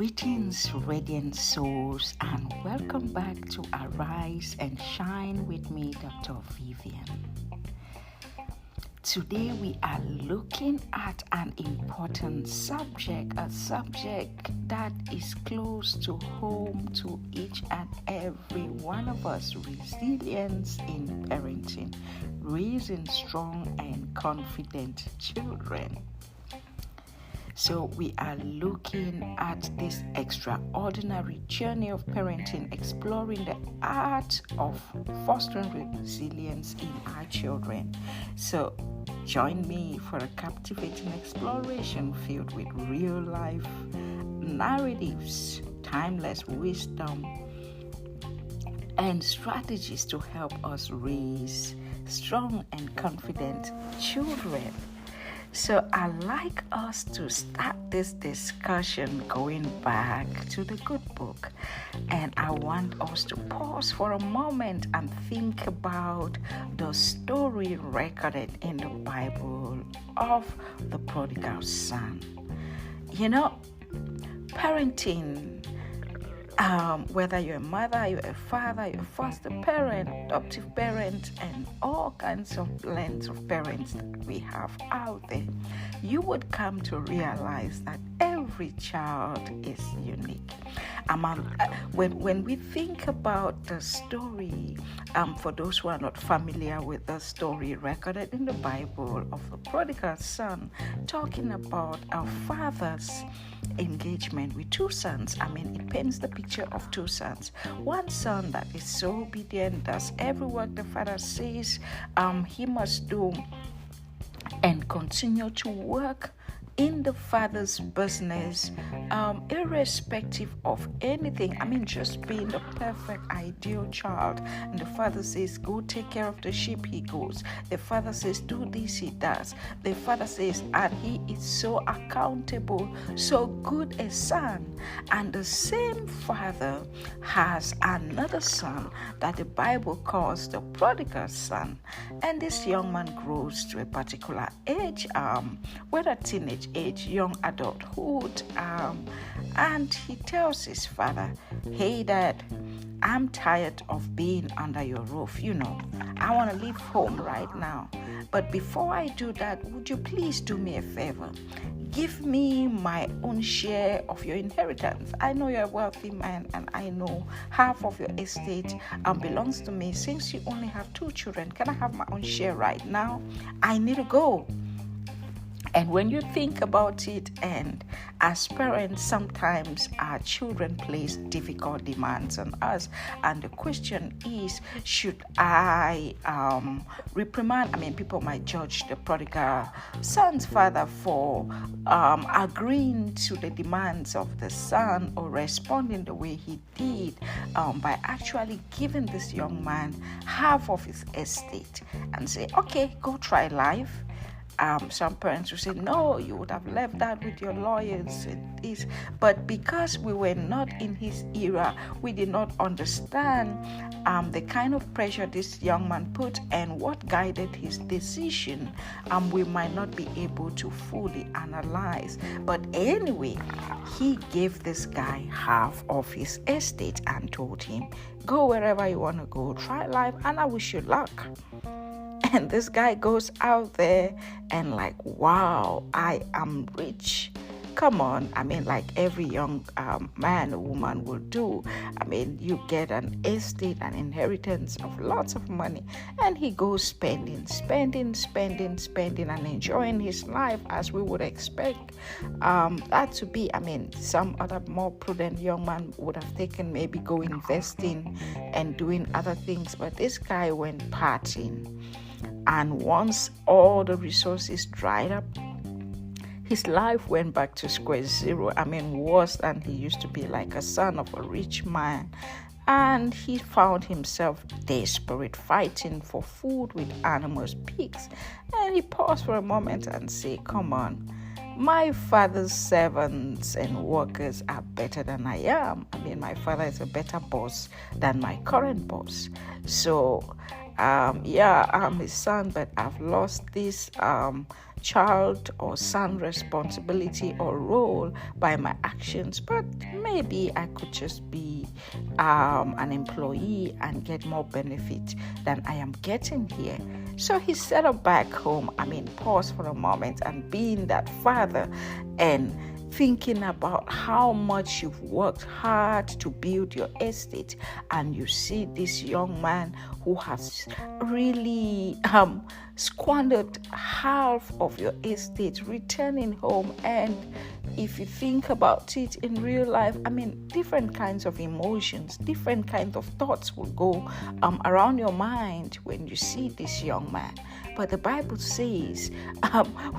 Greetings, radiant souls, and welcome back to Arise and Shine with me, Dr. Vivian. Today we are looking at an important subject, a subject that is close to home to each and every one of us: resilience in parenting, raising strong and confident children. So we are looking at this extraordinary journey of parenting, exploring the art of fostering resilience in our children. So join me for a captivating exploration filled with real-life narratives, timeless wisdom, and strategies to help us raise strong and confident children. So I'd like us to start this discussion going back to the good book. And I want us to pause for a moment and think about the story recorded in the Bible of the prodigal son. You know, parenting, whether you're a mother, you're a father, you're a foster parent, adoptive parent, and all kinds of blends of parents that we have out there, you would come to realize that every child is unique. When we think about the story, for those who are not familiar with the story recorded in the Bible of the prodigal son, talking about our father's engagement with two sons. It paints the picture of two sons. One son that is so obedient, does every work the father says he must do, and continue to work in the father's business, irrespective of anything. just being the perfect ideal child. And the father says, go take care of the sheep, he goes. The father says, do this, he does. The father says, and he is so accountable, so good a son. And the same father has another son that the Bible calls the prodigal son. And this young man grows to a particular age, whether teenage age, young adulthood, and he tells his father, hey dad, I'm tired of being under your roof. I want to leave home right now. But before I do that, would you please do me a favor? Give me my own share of your inheritance. I know you're a wealthy man, and I know half of your estate belongs to me. Since you only have 2 children, can I have my own share right now? I need to go. And when you think about it, and as parents, sometimes our children place difficult demands on us. And the question is, should I reprimand? People might judge the prodigal son's father for agreeing to the demands of the son, or responding the way he did by actually giving this young man half of his estate and say, okay, go try life. Some parents will say, no, you would have left that with your lawyers. But because we were not in his era, we did not understand the kind of pressure this young man put and what guided his decision. We might not be able to fully analyze. But anyway, he gave this guy half of his estate and told him, go wherever you want to go, try life, and I wish you luck. And this guy goes out there and wow, I am rich. Come on, like every young man or woman will do. You get an estate, an inheritance of lots of money. And he goes spending, and enjoying his life as we would expect that to be. Some other more prudent young man would have taken maybe go investing and doing other things. But this guy went partying. And once all the resources dried up, his life went back to square zero. Worse than he used to be, like a son of a rich man. And he found himself desperate, fighting for food with animals, pigs. And he paused for a moment and said, come on, my father's servants and workers are better than I am. My father is a better boss than my current boss. So I'm his son, but I've lost this child or son responsibility or role by my actions, but maybe I could just be an employee and get more benefit than I am getting here. So he settled back home. Pause for a moment, and being that father and thinking about how much you've worked hard to build your estate, and you see this young man who has really squandered half of your estate returning home. And if you think about it in real life, different kinds of emotions, different kinds of thoughts will go around your mind when you see this young man. But the Bible says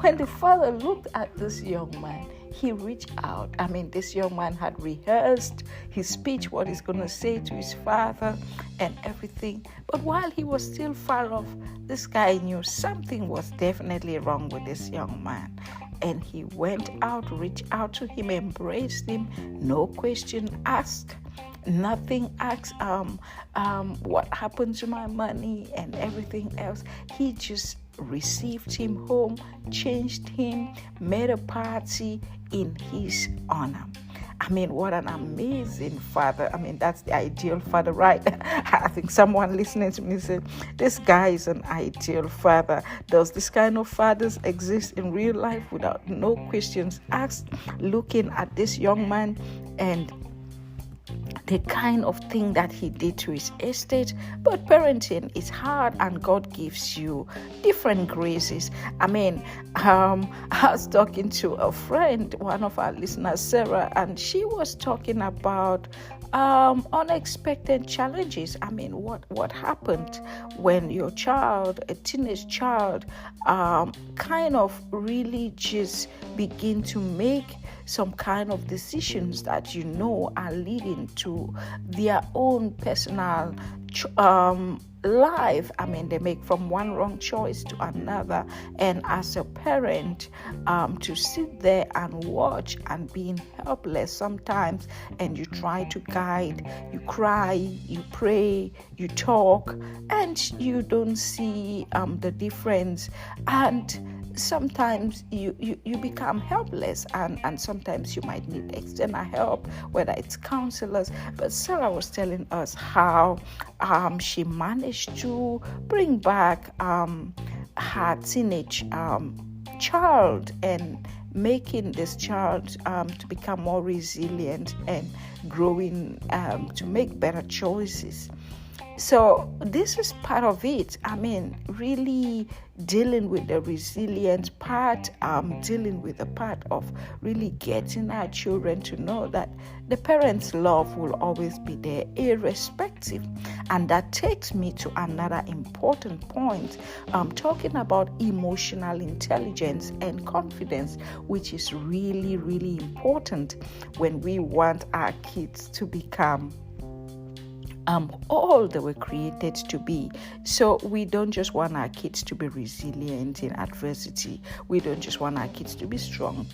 when the father looked at this young man, he reached out. This young man had rehearsed his speech, what he's going to say to his father and everything. But while he was still far off, this guy knew something was definitely wrong with this young man. And he went out, reached out to him, embraced him, no question asked. Nothing asked what happened to my money and everything else. He just received him home, changed him, made a party in his honor. What an amazing father. That's the ideal father, right? I think someone listening to me said, this guy is an ideal father. Does this kind of fathers exist in real life without no questions asked? Looking at this young man and the kind of thing that he did to his estate. But parenting is hard, and God gives you different graces. I was talking to a friend, one of our listeners, Sarah, and she was talking about unexpected challenges. What happened when your child, a teenage child, kind of really just begin to make some kind of decisions that are leading to their own personal life. They make from one wrong choice to another, and as a parent, to sit there and watch and being helpless sometimes, and you try to guide, you cry, you pray, you talk, and you don't see the difference, and sometimes you become helpless, and sometimes you might need external help, whether it's counselors. But Sarah was telling us how she managed to bring back her teenage child and making this child to become more resilient and growing to make better choices. So this is part of it. Really dealing with the resilient part, dealing with the part of really getting our children to know that the parents' love will always be there, irrespective. And that takes me to another important point, talking about emotional intelligence and confidence, which is really, really important when we want our kids to become all they were created to be. So we don't just want our kids to be resilient in adversity. We don't just want our kids to be strong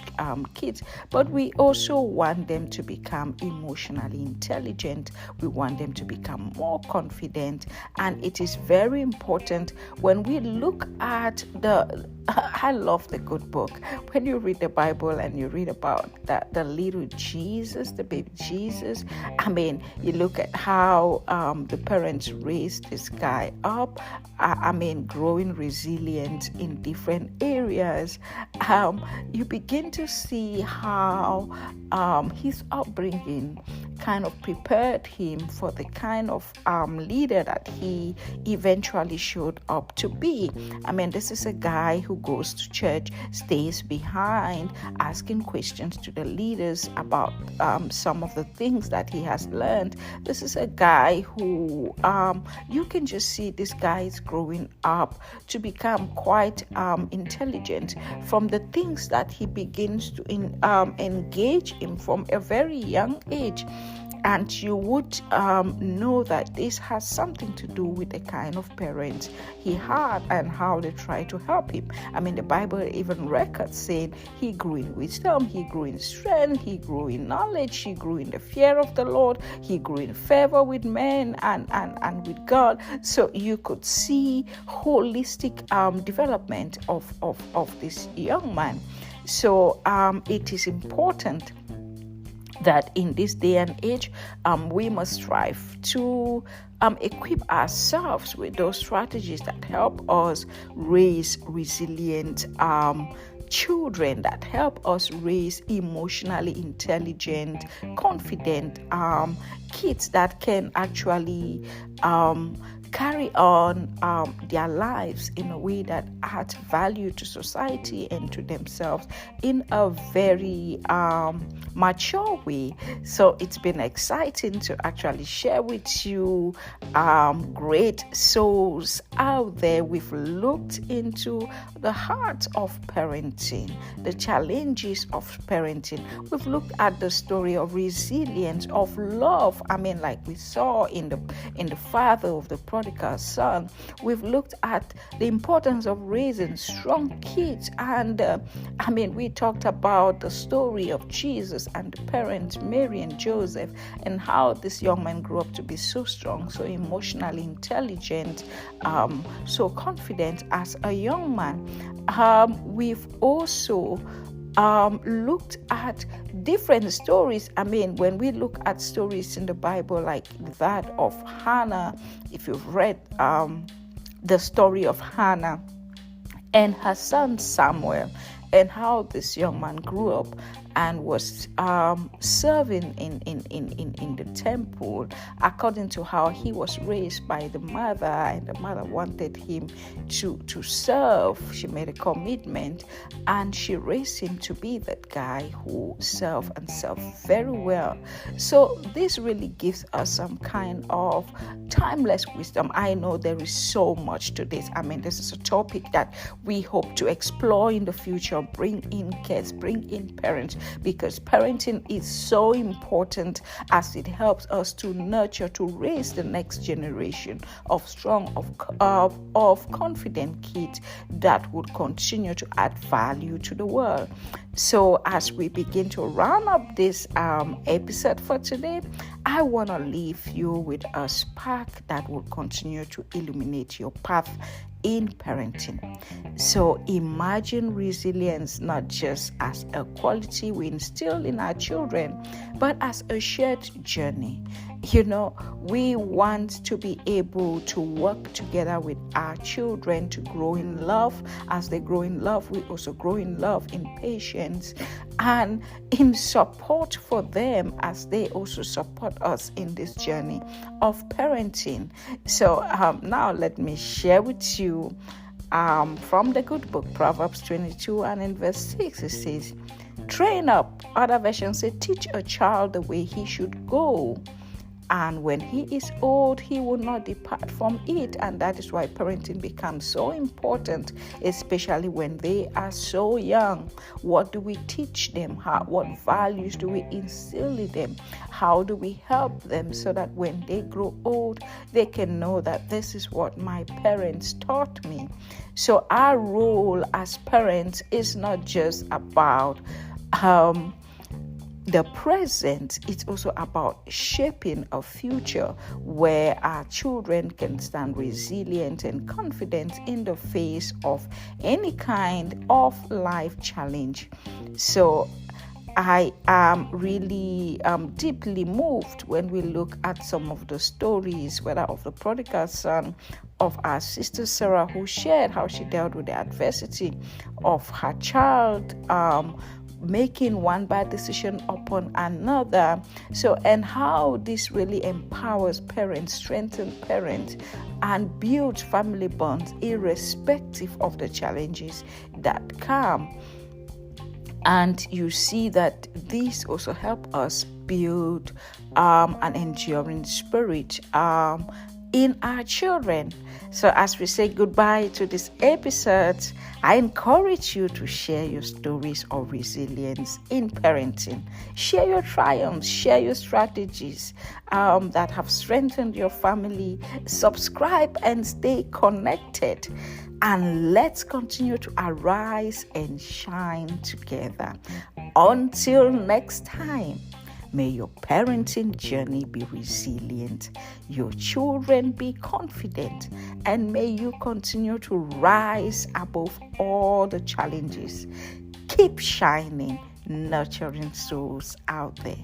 kids, but we also want them to become emotionally intelligent. We want them to become more confident. And it is very important when we look at I love the good book. When you read the Bible and you read about the little Jesus, the baby Jesus, you look at how the parents raised this guy up, growing resilient in different areas. You begin to see how his upbringing kind of prepared him for the kind of leader that he eventually showed up to be. This is a guy who goes to church, stays behind, asking questions to the leaders about some of the things that he has learned. This is a guy who you can just see this guy is growing up to become quite intelligent from the things that he begins to engage in from a very young age. And you would know that this has something to do with the kind of parents he had and how they tried to help him. I mean, the Bible even records saying he grew in wisdom, he grew in strength, he grew in knowledge, he grew in the fear of the Lord, he grew in favor with men and with God. So you could see holistic development of this young man. So it is important that in this day and age, we must strive to equip ourselves with those strategies that help us raise resilient children, that help us raise emotionally intelligent, confident kids that can actually carry on their lives in a way that adds value to society and to themselves in a very mature way. So it's been exciting to actually share with you great souls out there. We've looked into the heart of parenting, the challenges of parenting. We've looked at the story of resilience, of love. I mean, like we saw in the father of the prodigal son. We've looked at the importance of raising strong kids, and we talked about the story of Jesus and the parents Mary and Joseph, and how this young man grew up to be so strong, so emotionally intelligent, so confident as a young man. We've also looked at different stories. I mean, when we look at stories in the Bible like that of Hannah, if you've read the story of Hannah and her son Samuel, and how this young man grew up and was serving in the temple according to how he was raised by the mother, and the mother wanted him to serve. She made a commitment and she raised him to be that guy who served very well. So this really gives us some kind of timeless wisdom. I know there is so much to this. I mean, this is a topic that we hope to explore in the future, bring in kids, bring in parents, because parenting is so important as it helps us to nurture, to raise the next generation of strong, of confident kids that would continue to add value to the world. So as we begin to round up this episode for today, I want to leave you with a spark that will continue to illuminate your path in parenting. So imagine resilience not just as a quality we instill in our children, but as a shared journey. You know, we want to be able to work together with our children to grow in love. As they grow in love, we also grow in love, in patience, and in support for them as they also support us in this journey of parenting. So now let me share with you from the good book, Proverbs 22 and in verse 6, it says, train up. Other versions say, teach a child the way he should go, and when he is old, he will not depart from it. And that is why parenting becomes so important, especially when they are so young. What do we teach them? What values do we instill in them? How do we help them so that when they grow old, they can know that this is what my parents taught me? So our role as parents is not just about the present, it's also about shaping a future where our children can stand resilient and confident in the face of any kind of life challenge. So I am really deeply moved when we look at some of the stories, whether of the prodigal son, of our sister Sarah, who shared how she dealt with the adversity of her child, making one bad decision upon another. So, and how this really empowers parents, strengthens parents, and builds family bonds irrespective of the challenges that come. And you see that these also help us build an enduring spirit, in our children. So as we say goodbye to this episode, I encourage you to share your stories of resilience in parenting. Share your triumphs, share your strategies that have strengthened your family. Subscribe and stay connected. And let's continue to arise and shine together. Until next time, may your parenting journey be resilient, your children be confident, and may you continue to rise above all the challenges. Keep shining, nurturing souls out there.